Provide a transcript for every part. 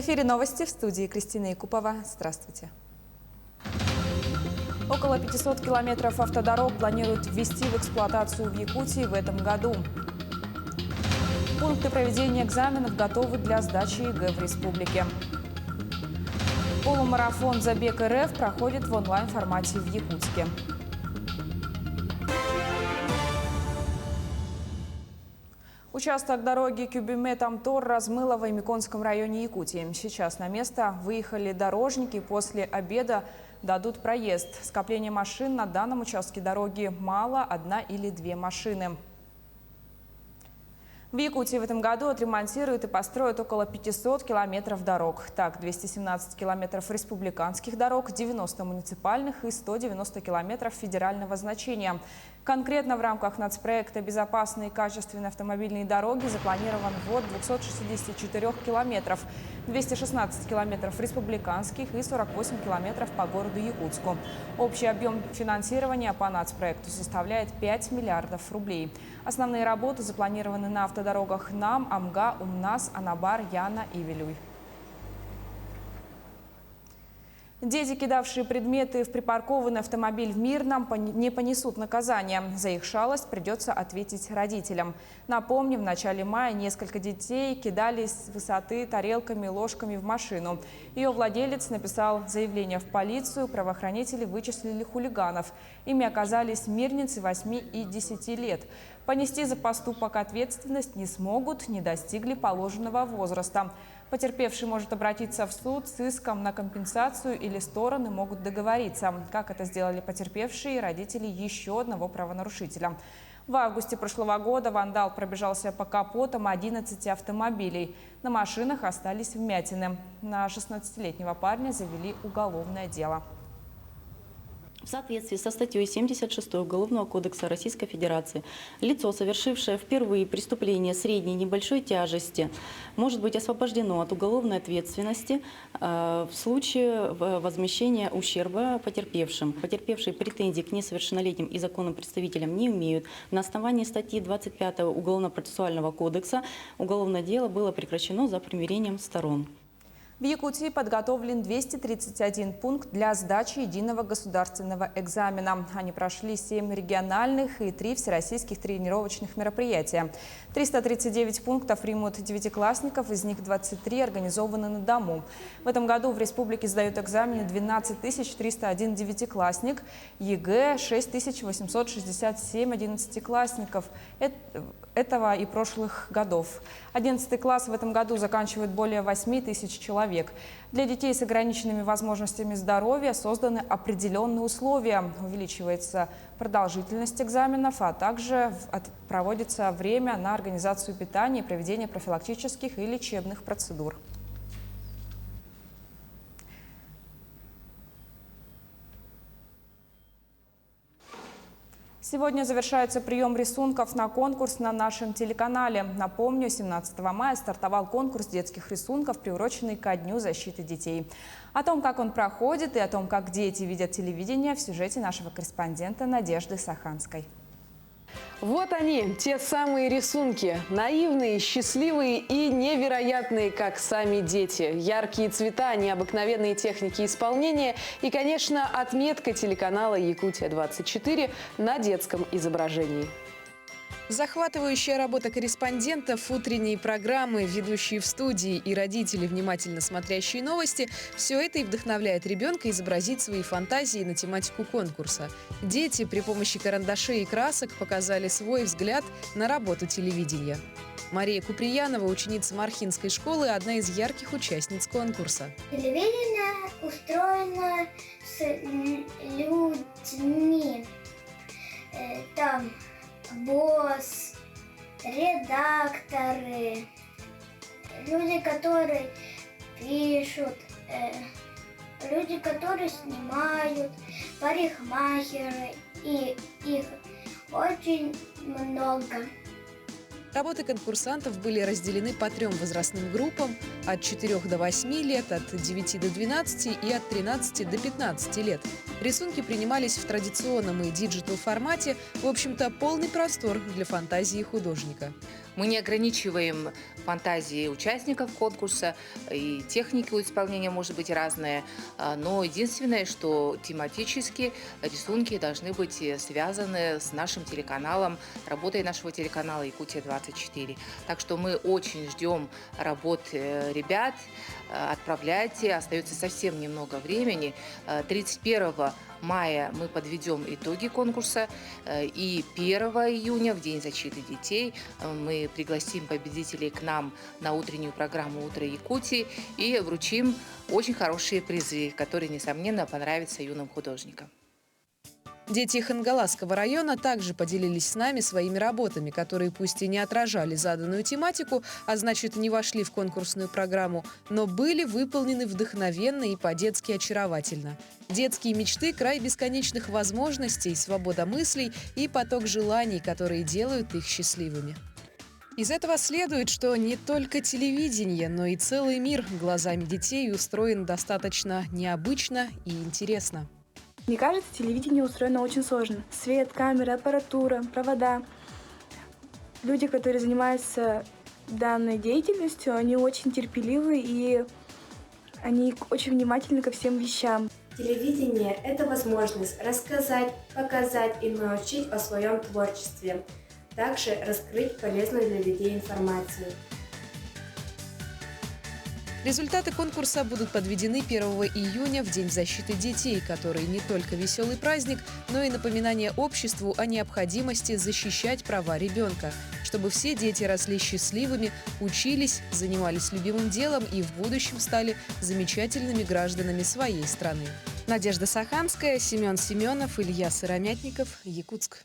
эфире новости, в студии Кристина Якупова. Здравствуйте. Около 500 километров автодорог планируют ввести в эксплуатацию в Якутии в этом году. Пункты проведения экзаменов готовы для сдачи ЕГЭ в республике. Полумарафон «Забег РФ» проходит в онлайн-формате в Якутске. Участок дороги Кюбиме-Тамтор размыло в Аймиконском районе Якутии. Сейчас на место выехали дорожники. После обеда дадут проезд. Скопление машин на данном участке дороги мало, 1 или 2 машины. В Якутии в этом году отремонтируют и построят около 500 километров дорог. Так, 217 километров республиканских дорог, 90 муниципальных и 190 километров федерального значения. Конкретно в рамках нацпроекта «Безопасные и качественные автомобильные дороги» запланирован ввод 264 километров, 216 километров республиканских и 48 километров по городу Якутску. Общий объем финансирования по нацпроекту составляет 5 миллиардов рублей. Основные работы запланированы на автодорогах НАМ, Амга, Умнас, Анабар, Яна и Вилюй. Дети, кидавшие предметы в припаркованный автомобиль в Мирном, не понесут наказания. За их шалость придется ответить родителям. Напомним, в начале мая несколько детей кидались с высоты тарелками, ложками в машину. Ее владелец написал заявление в полицию, правоохранители вычислили хулиганов. Ими оказались мирницы 8 и 10 лет. Понести за поступок ответственность не смогут, не достигли положенного возраста. Потерпевший может обратиться в суд с иском на компенсацию или стороны могут договориться. Как это сделали потерпевшие и родители еще одного правонарушителя. В августе прошлого года вандал пробежался по капотам 11 автомобилей. На машинах остались вмятины. На 16-летнего парня завели уголовное дело. В соответствии со статьей 76 Уголовного кодекса Российской Федерации лицо, совершившее впервые преступление средней и небольшой тяжести, может быть освобождено от уголовной ответственности в случае возмещения ущерба потерпевшим. Потерпевшие претензий к несовершеннолетним и законным представителям не имеют. На основании статьи 25 Уголовно-процессуального кодекса уголовное дело было прекращено за примирением сторон. В Якутии подготовлен 231 пункт для сдачи единого государственного экзамена. Они прошли 7 региональных и 3 всероссийских тренировочных мероприятия. 339 пунктов примут девятиклассников, из них 23 организованы на дому. В этом году в республике сдают экзамены 12 301 девятиклассник, ЕГЭ 6867 одиннадцатиклассников. Этого и прошлых годов. 11 класс в этом году заканчивают более 8 тысяч человек. Для детей с ограниченными возможностями здоровья созданы определенные условия. Увеличивается продолжительность экзаменов, а также проводится время на организацию питания и проведение профилактических и лечебных процедур. Сегодня завершается прием рисунков на конкурс на нашем телеканале. Напомню, 17 мая стартовал конкурс детских рисунков, приуроченный ко Дню защиты детей. О том, как он проходит и о том, как дети видят телевидение, в сюжете нашего корреспондента Надежды Саханской. Вот они, те самые рисунки. Наивные, счастливые и невероятные, как сами дети. Яркие цвета, необыкновенные техники исполнения и, конечно, отметка телеканала «Якутия-24» на детском изображении. Захватывающая работа корреспондентов, утренние программы, ведущие в студии и родители, внимательно смотрящие новости – все это и вдохновляет ребенка изобразить свои фантазии на тематику конкурса. Дети при помощи карандашей и красок показали свой взгляд на работу телевидения. Мария Куприянова, ученица Мархинской школы, одна из ярких участниц конкурса. Телевидение устроено с людьми. Там босс, редакторы, люди, которые пишут, люди, которые снимают, парикмахеры, и их очень много. Работы конкурсантов были разделены по 3 возрастным группам – от 4 до 8 лет, от 9 до 12 и от 13 до 15 лет. Рисунки принимались в традиционном и диджитал формате, в общем-то, полный простор для фантазии художника. Мы не ограничиваем фантазии участников конкурса, и техники у исполнения может быть разные, но единственное, что тематически рисунки должны быть связаны с нашим телеканалом, работой нашего телеканала «Якутия-24». Так что мы очень ждем работ ребят, отправляйте, остается совсем немного времени. 31 мая мы подведем итоги конкурса, и 1 июня, в День защиты детей, мы пригласим победителей к нам на утреннюю программу «Утро Якутии» и вручим очень хорошие призы, которые, несомненно, понравятся юным художникам. Дети Хангаласского района также поделились с нами своими работами, которые пусть и не отражали заданную тематику, а значит, не вошли в конкурсную программу, но были выполнены вдохновенно и по-детски очаровательно. Детские мечты – край бесконечных возможностей, свобода мыслей и поток желаний, которые делают их счастливыми. Из этого следует, что не только телевидение, но и целый мир глазами детей устроен достаточно необычно и интересно. Мне кажется, телевидение устроено очень сложно. Свет, камера, аппаратура, провода. Люди, которые занимаются данной деятельностью, они очень терпеливы и они очень внимательны ко всем вещам. Телевидение – это возможность рассказать, показать и научить о своем творчестве. Также раскрыть полезную для людей информацию. Результаты конкурса будут подведены 1 июня в День защиты детей, который не только веселый праздник, но и напоминание обществу о необходимости защищать права ребенка, чтобы все дети росли счастливыми, учились, занимались любимым делом и в будущем стали замечательными гражданами своей страны. Надежда Саханская, Семен Семенов, Илья Сыромятников, Якутск.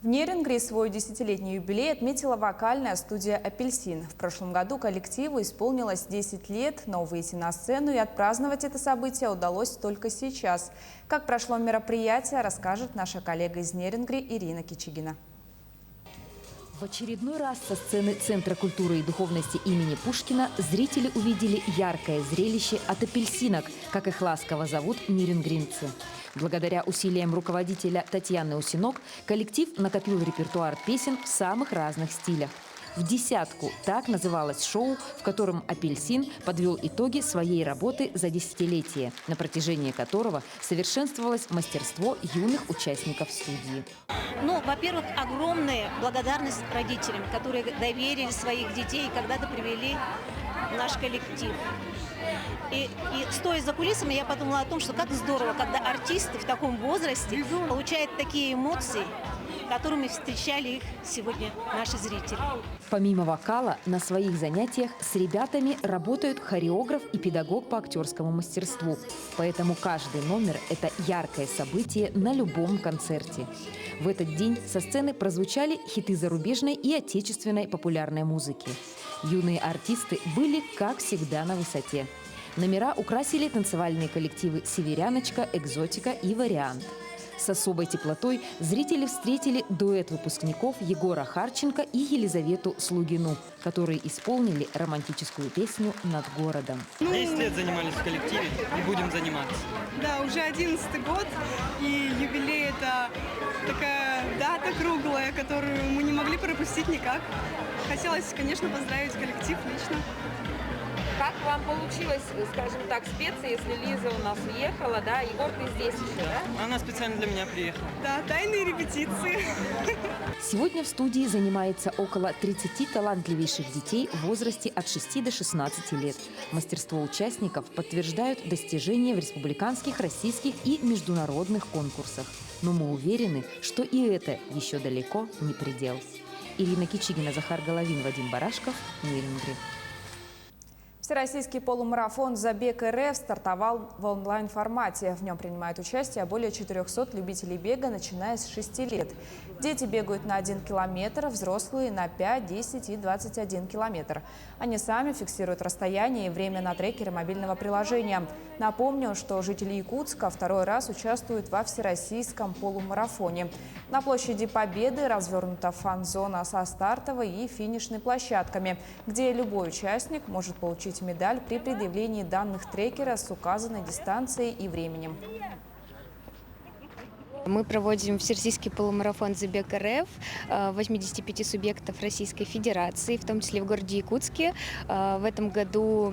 В Нерюнгри свой 10-летний юбилей отметила вокальная студия «Апельсин». В прошлом году коллективу исполнилось 10 лет, но выйти на сцену и отпраздновать это событие удалось только сейчас. Как прошло мероприятие, расскажет наша коллега из Нерюнгри Ирина Кичигина. В очередной раз со сцены Центра культуры и духовности имени Пушкина зрители увидели яркое зрелище от апельсинок, как их ласково зовут нерюнгринцы. Благодаря усилиям руководителя Татьяны Усинок коллектив накопил репертуар песен в самых разных стилях. В десятку – так называлось шоу, в котором «Апельсин» подвел итоги своей работы за десятилетие, на протяжении которого совершенствовалось мастерство юных участников студии. Ну, во-первых, огромная благодарность родителям, которые доверили своих детей и когда-то привели в наш коллектив. И стоя за кулисами, я подумала о том, что как здорово, когда артисты в таком возрасте получают такие эмоции, которыми встречали их сегодня наши зрители. Помимо вокала, на своих занятиях с ребятами работают хореограф и педагог по актерскому мастерству. Поэтому каждый номер – это яркое событие на любом концерте. В этот день со сцены прозвучали хиты зарубежной и отечественной популярной музыки. Юные артисты были, как всегда, на высоте. Номера украсили танцевальные коллективы «Северяночка», «Экзотика» и «Вариант». С особой теплотой зрители встретили дуэт выпускников Егора Харченко и Елизавету Слугину, которые исполнили романтическую песню «Над городом». 10 лет занимались в коллективе и будем заниматься. Да, уже 11-й год, и юбилей – это такая дата круглая, которую мы не могли пропустить никак. Хотелось, конечно, поздравить коллектив лично. Как вам получилось, скажем так, спеться, если Лиза у нас уехала, да? Егор, ты здесь еще, да? Она специально для меня приехала. Да, тайные репетиции. Сегодня в студии занимается около 30 талантливейших детей в возрасте от 6 до 16 лет. Мастерство участников подтверждают достижения в республиканских, российских и международных конкурсах. Но мы уверены, что и это еще далеко не предел. Ирина Кичигина, Захар Головин, Вадим Барашков, Нерюнгри. Всероссийский полумарафон «Забег РФ» стартовал в онлайн-формате. В нем принимают участие более 400 любителей бега, начиная с 6 лет. Дети бегают на 1 километр, взрослые на 5, 10 и 21 километр. Они сами фиксируют расстояние и время на трекере мобильного приложения. Напомню, что жители Якутска второй раз участвуют во всероссийском полумарафоне. На площади Победы развернута фан-зона со стартовой и финишной площадками, где любой участник может получить медаль при предъявлении данных трекера с указанной дистанцией и временем. Мы проводим всероссийский полумарафон «Забег РФ» 85 субъектов Российской Федерации, в том числе в городе Якутске. В этом году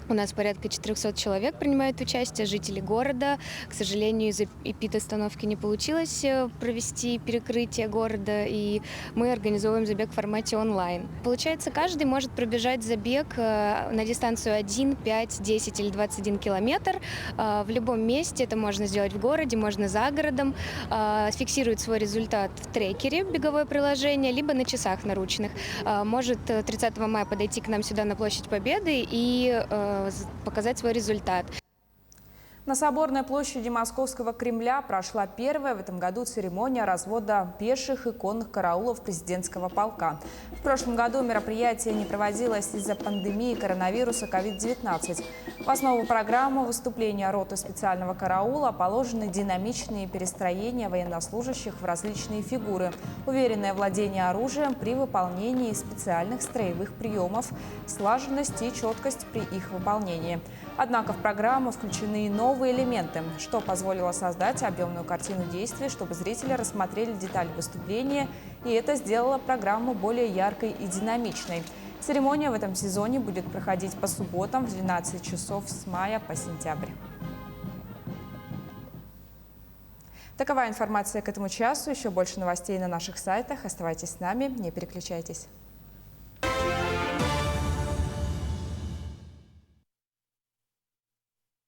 у нас порядка 400 человек принимают участие, жители города. К сожалению, из-за эпидостановки не получилось провести перекрытие города, и мы организовываем забег в формате онлайн. Получается, каждый может пробежать забег на дистанцию 1, 5, 10 или 21 километр в любом месте. Это можно сделать в городе, можно за городом. Фиксирует свой результат в трекере, беговое приложение, либо на часах наручных. Может 30 мая подойти к нам сюда на Площадь Победы и показать свой результат. На Соборной площади Московского Кремля прошла первая в этом году церемония развода пеших и конных караулов президентского полка. В прошлом году мероприятие не проводилось из-за пандемии коронавируса COVID-19. В основу программы выступления роты специального караула положены динамичные перестроения военнослужащих в различные фигуры, уверенное владение оружием при выполнении специальных строевых приемов, слаженность и четкость при их выполнении. Однако в программу включены и новые элементы, что позволило создать объемную картину действий, чтобы зрители рассмотрели детали выступления, и это сделало программу более яркой и динамичной. Церемония в этом сезоне будет проходить по субботам в 12 часов с мая по сентябрь. Такова информация к этому часу. Еще больше новостей на наших сайтах. Оставайтесь с нами, не переключайтесь.